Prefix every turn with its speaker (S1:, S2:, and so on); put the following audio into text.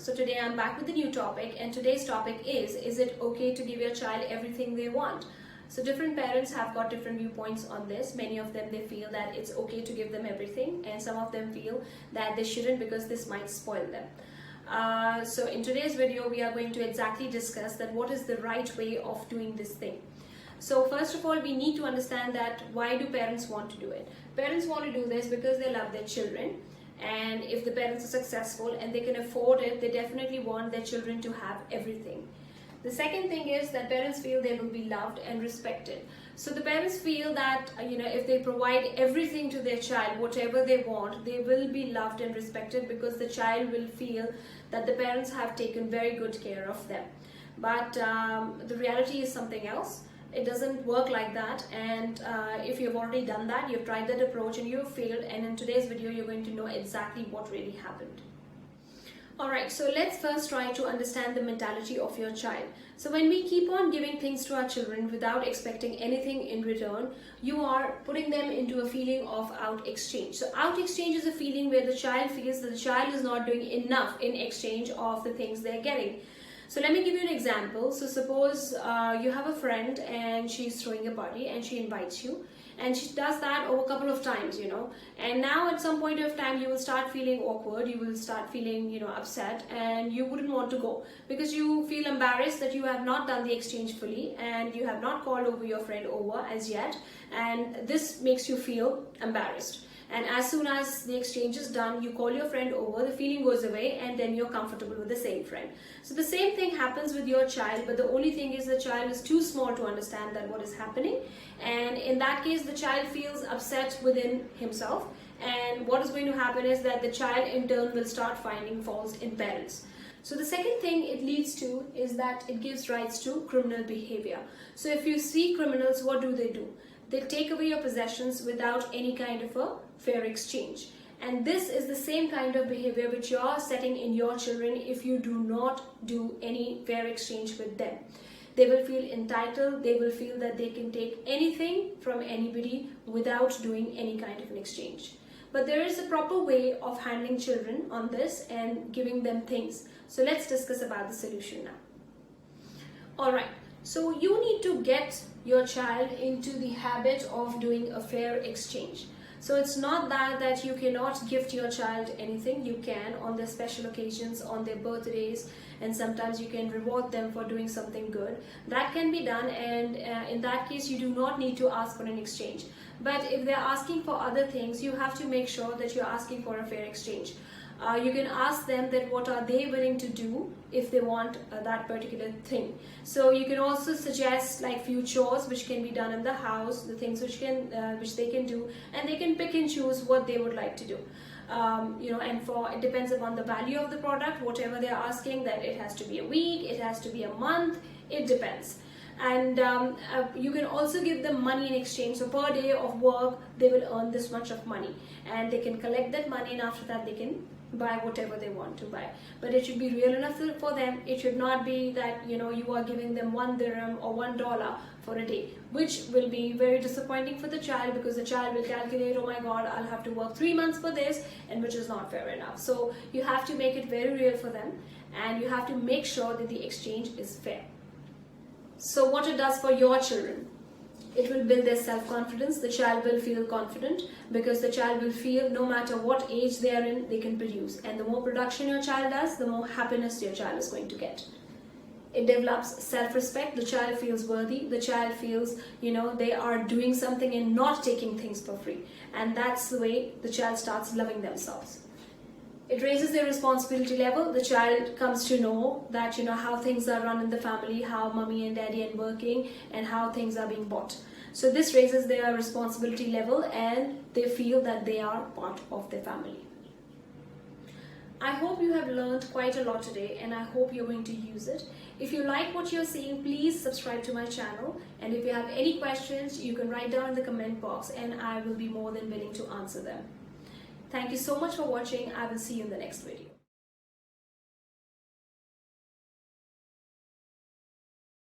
S1: So today I'm back with a new topic, and today's topic is it okay to give your child everything they want? So different parents have got different viewpoints on this. Many of them, they feel that it's okay to give them everything, and some of them feel that they shouldn't because this might spoil them. So in today's video, we are going to exactly discuss that what is the right way of doing this thing. So first of all, we need to understand that why do parents want to do it? Parents want to do this because they love their children, and if the parents are successful and they can afford it, they definitely want their children to have everything. The second thing is that parents feel they will be loved and respected. So the parents feel that if they provide everything to their child, whatever they want, they will be loved and respected because the child will feel that the parents have taken very good care of them. But the reality is something else. It doesn't work like that, and if you've already done that, you've tried that approach and you've failed, and in today's video you're going to know exactly what really happened. Alright, so let's first try to understand the mentality of your child. So when we keep on giving things to our children without expecting anything in return, you are putting them into a feeling of out exchange. So out exchange is a feeling where the child feels that the child is not doing enough in exchange of the things they're getting. So let me give you an example. So suppose you have a friend and she's throwing a party and she invites you, and she does that over a couple of times, and now at some point of time you will start feeling awkward, you will start feeling upset, and you wouldn't want to go because you feel embarrassed that you have not done the exchange fully and you have not called over your friend over as yet, and this makes you feel embarrassed. And as soon as the exchange is done, you call your friend over, the feeling goes away, and then you're comfortable with the same friend. So the same thing happens with your child, but the only thing is the child is too small to understand that what is happening. And in that case, the child feels upset within himself. And what is going to happen is that the child in turn will start finding faults in parents. So the second thing it leads to is that it gives rise to criminal behavior. So if you see criminals, what do? They take away your possessions without any kind of a fair exchange. And this is the same kind of behavior which you are setting in your children if you do not do any fair exchange with them. They will feel entitled, they will feel that they can take anything from anybody without doing any kind of an exchange. But there is a proper way of handling children on this and giving them things. So let's discuss about the solution now. Alright, so you need to get your child into the habit of doing a fair exchange. So it's not that you cannot gift your child anything. You can on their special occasions, on their birthdays, and sometimes you can reward them for doing something good. That can be done, and in that case you do not need to ask for an exchange. But if they're asking for other things, you have to make sure that you're asking for a fair exchange. You can ask them that what are they willing to do if they want that particular thing. So you can also suggest like few chores which can be done in the house, the things which they can do, and they can pick and choose what they would like to do. And it depends upon the value of the product, whatever they're asking, that it has to be a week, it has to be a month, it depends. And you can also give them money in exchange. So per day of work they will earn this much of money, and they can collect that money, and after that they can buy whatever they want to buy. But it should be real enough for them. It should not be that you are giving them 1 dirham or $1 for a day, which will be very disappointing for the child, because the child will calculate, oh my god, I'll have to work 3 months for this, and which is not fair enough. So you have to make it very real for them, and you have to make sure that the exchange is fair. So what it does for your children, it will build their self-confidence. The child will feel confident because the child will feel no matter what age they are in, they can produce. And the more production your child does, the more happiness your child is going to get. It develops self-respect. The child feels worthy. The child feels, they are doing something and not taking things for free. And that's the way the child starts loving themselves. It raises their responsibility level. The child comes to know that how things are run in the family, how mommy and daddy are working, and how things are being bought. So this raises their responsibility level, and they feel that they are part of their family. I hope you have learned quite a lot today, and I hope you're going to use it. If you like what you're seeing, please subscribe to my channel, and if you have any questions, you can write down in the comment box, and I will be more than willing to answer them. Thank you so much for watching. I will see you in the next video.